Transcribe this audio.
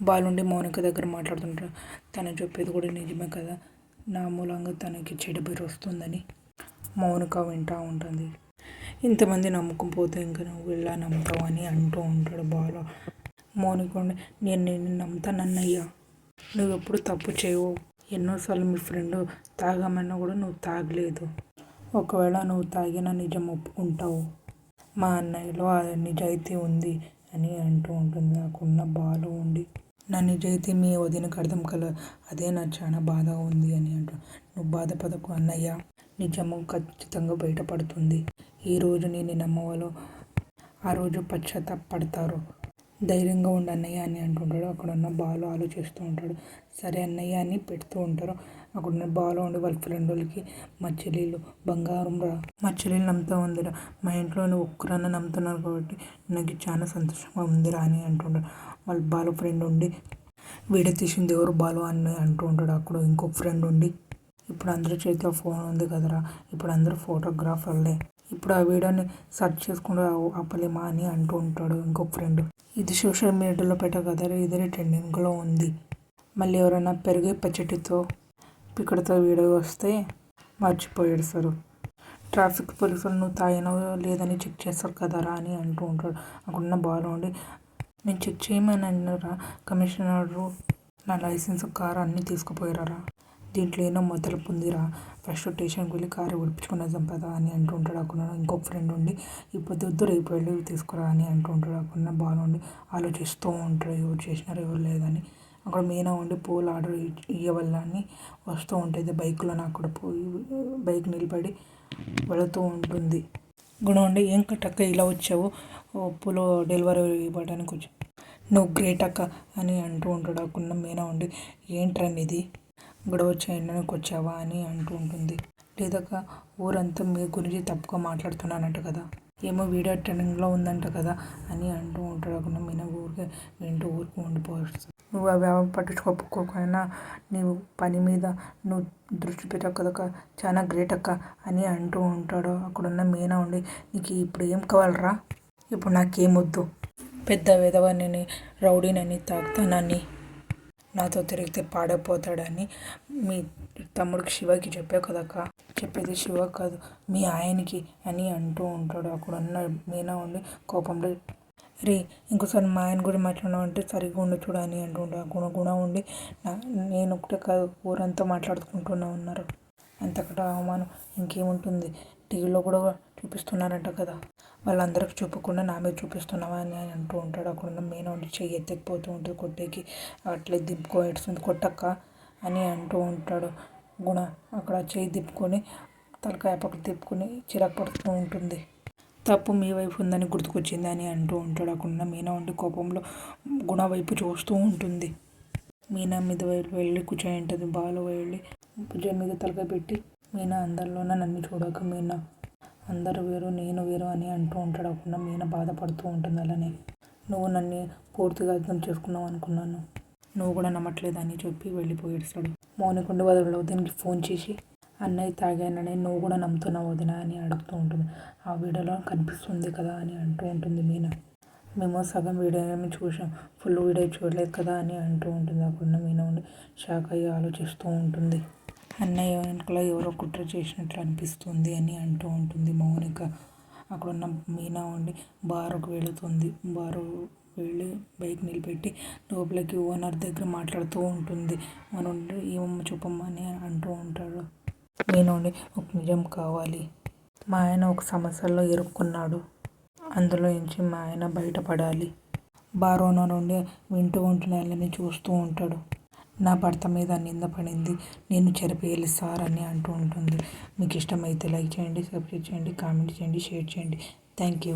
బాలుండి మౌనిక దగ్గర మాట్లాడుతుంటారు. తను చెప్పేది కూడా నిజమే కదా, నా మూలంగా తనకి చెడు పేరు వస్తుందని మౌనిక వింటూ ఉంటుంది. ఇంతమంది నమ్ముకుపోతే ఇంకా నువ్వు ఇలా నమ్ముతావు అని అంటూ ఉంటాడు బాలు. మౌనిక ఉండి, నేను నిన్ను నమ్ముతానన్నయ్యా, నువ్వు ఎప్పుడు తప్పు చేయవు. ఎన్నోసార్లు మీ ఫ్రెండ్ తాగామన్నా కూడా నువ్వు తాగలేదు. ఒకవేళ నువ్వు తాగిన నిజం ఒప్పుకుంటావు. మా అన్నయ్యలో ఆ నిజాయితీ ఉంది అని అంటూ ఉంటుంది. నాకున్న బాలు ఉండి, నా నిజాయితీ మీ వదినకు అర్థం కలదు, అదే నాకు చాలా బాధగా ఉంది అని అంటూ, నువ్వు బాధపడకు అన్నయ్య, నిజము ఖచ్చితంగా బయటపడుతుంది. ఈరోజు నేను నమ్మవాలో ఆ రోజు పశ్చాత్తాపడతారు. ధైర్యంగా ఉండు అన్నయ్య అని అంటుంటాడు. అక్కడున్న బాలు ఆలోచిస్తూ ఉంటాడు. సరే అన్నయ్య అని పెడుతూ ఉంటారు. అక్కడున్న బాలు ఉండి వాళ్ళ ఫ్రెండ్లకి, మా చెల్లెలు బంగారం రా, మా చెల్లెలు నమ్ముతా ఉందిరా, మా ఇంట్లో నువ్వు ఒక్కరన్నా నమ్ముతున్నారు కాబట్టి నాకు చాలా సంతోషంగా ఉందిరా అని అంటుంటాడు. వాళ్ళ బాలు ఫ్రెండ్ ఉండి, వీడియో తీసింది ఎవరు బాలు అని అంటూ ఉంటాడు. అక్కడ ఇంకొక ఫ్రెండ్ ఉండి, ఇప్పుడు అందరి చేతిలో ఫోన్ ఉంది కదరా, ఇప్పుడు అందరూ ఫోటోగ్రాఫర్లే, ఇప్పుడు ఆ వీడియోని సెర్చ్ చేసుకుంటూ ఆపలేమా అని అంటూ ఉంటాడు ఇంకొక ఫ్రెండ్. ఇది సోషల్ మీడియాలో పెట్టారు కదా, ఇదే ట్రెండింగ్లో ఉంది. మళ్ళీ ఎవరైనా పెరిగే పచ్చటితో పిక్కడితో వీడియో వస్తే మర్చిపోయాడు సార్, ట్రాఫిక్ పోలీసులు నువ్వు తాగినో లేదని చెక్ చేస్తారు కదరా అని అంటూ ఉంటాడు. అక్కడున్న బాలు ఉండి, నేను చెక్ చేయమని అన్నారా కమిషనరు, నా లైసెన్స్ కారు అన్నీ తీసుకుపోయారా, దీంట్లో ఏమో మొదలు పొందిరా, ఫస్ట్ స్టేషన్కి వెళ్ళి కారు విడిపించుకున్న సంపద అని అంటూ ఉంటాడు. అక్కడ ఇంకొక ఫ్రెండ్ ఉండి, ఇప్పుడు వద్దు రేపు వెళ్ళి తీసుకురా అని అంటూ ఉంటాడు. అక్కడ బాలు ఉండి ఆలోచిస్తూ ఉంటాడు, ఎవరు చేసినారు ఎవరు లేదని. అక్కడ మీనా ఉండి పూలు ఆర్డర్ ఇవ్వాలని వస్తూ ఉంటుంది బైక్లో. అక్కడ బైక్ నిలబడి వెళుతూ ఉంటుంది. గుణ ఉండి, ఏం కట్టక్క ఇలా వచ్చావు, పూలు డెలివరీ ఇవ్వడానికి వచ్చి, నువ్వు గ్రేట్ అక్క అని అంటూ ఉంటాడు. అక్కడ మీనా ఉండి, ఏంట్రని ఇది గొడవ చేయడానికి వచ్చావా అని అంటూ ఉంటుంది. లేదక్క, ఊరంతా మీ గురించి తప్పుగా మాట్లాడుతున్నానంట కదా, ఏమో వీడియో ట్రెండింగ్లో ఉందంట కదా అని అంటూ ఉంటాడు. అక్కడ మీనా ఊరికే వింటూ ఊరికి ఉండిపోవచ్చు. నువ్వు అవి పట్టించుకోకపోయినా నీవు పని మీద నువ్వు దృష్టి పెట్టావు కదక్క, చాలా గ్రేట్ అక్క అని అంటూ ఉంటాడు. అక్కడున్న మీనా ఉండి, నీకు ఇప్పుడు ఏం కావాలరా, ఇప్పుడు నాకేమొద్దు, పెద్ద విధవని రౌడీనని తాగుతానని నాతో తిరిగితే పాడైపోతాడని మీ తమ్ముడికి శివకి చెప్పావు కదక్క, చెప్పేది శివ కాదు మీ ఆయనకి అని అంటూ ఉంటాడు. అక్కడున్న మీనా ఉండి కోపంలో, రే ఇంకోసారి మా ఆయన కూడా మాట్లాడినావు అంటే సరిగ్గా ఉండి చూడ అని అంటూ ఉంటాడు. గుణ ఉండి, నేను ఒకటే కాదు ఊరంతా మాట్లాడుకుంటూనే ఉన్నారు, అంతకటా అవమానం ఇంకేముంటుంది, టీవీలో కూడా చూపిస్తున్నారంట కదా, వాళ్ళందరికీ చూపకుండా నా మీద చూపిస్తున్నావా అని అంటూ ఉంటాడు. అక్కడున్న మీనా ఉండి చెయ్యి ఎత్తకపోతూ ఉంటుంది కొట్టేకి, అట్లే దింపుకో ఎడుస్తుంది, కొట్టక్క అని అంటూ ఉంటాడు. గుణ అక్కడ చెయ్యి దిప్పుకొని తలకాయ పక్కకు తిప్పుకొని చిరాకు పడుతూ ఉంటుంది. తప్పు మీ వైపు ఉందని గుర్తుకొచ్చింది అని అంటూ ఉంటాడు. అక్కడున్న మీనా ఉండి కోపంలో గుణ వైపు చూస్తూ ఉంటుంది. మీనా మీద వెళ్ళి కూర్చొని ఉంటుంది. బాలు వెళ్ళి భుజం మీద తలకాయ పెట్టి, మీనా అందరిలోన నన్ను చూడక మీనా, అందరూ వేరు నేను వేరు అని అంటూ ఉంటాడు. అక్కడ మీనా బాధపడుతూ ఉంటుంది. అలానే నువ్వు నన్ను పూర్తిగా అర్థం చేసుకున్నావు అనుకున్నాను, నువ్వు కూడా నమ్మట్లేదని చెప్పి వెళ్ళిపోయేస్తాడు. మౌనిక వదిన దీనికి ఫోన్ చేసి, అన్నయ్య తాగానని నువ్వు కూడా నమ్ముతున్నావు వదిన అని అడుగుతూ ఉంటుంది. ఆ వీడియోలో కనిపిస్తుంది కదా అని అంటూ ఉంటుంది మీనా. మేము సగం వీడియోని చూసాం, ఫుల్ వీడియో చూడలేదు కదా అని అంటూ ఉంటుంది. అక్కడున్న మీనా ఉండి షాక్ అయ్యి ఆలోచిస్తూ ఉంటుంది. అన్నయ్య వెనకలో ఎవరో కుట్ర చేసినట్లు అనిపిస్తుంది అని అంటూ ఉంటుంది మౌనిక. అక్కడున్న మీనా ఉండి బారుకు వెళుతుంది. బారు వెళ్ళి బైక్ నిలబెట్టి లోపలికి ఓనర్ దగ్గర మాట్లాడుతూ ఉంటుంది. మన ఉండి ఏమమ్మ చూపమ్మా అని అంటూ ఉంటాడు. మీనా ఉండి, ఒక నిజం కావాలి, మా ఆయన ఒక సమస్యలో ఇరుక్కున్నాడు, అందులో నుంచి మా ఆయన బయటపడాలి. బార్ ఓనర్ ఉండి వింటూ ఉంటున్నాయని చూస్తూ ఉంటాడు. నా భర్త మీద నింద పడింది, నేను చెరిపేయాలి సార్ అని అంటూ ఉంటుంది. మీకు ఇష్టమైతే లైక్ చేయండి, సబ్స్క్రైబ్ చేయండి, కామెంట్ చేయండి, షేర్ చేయండి. Thank you.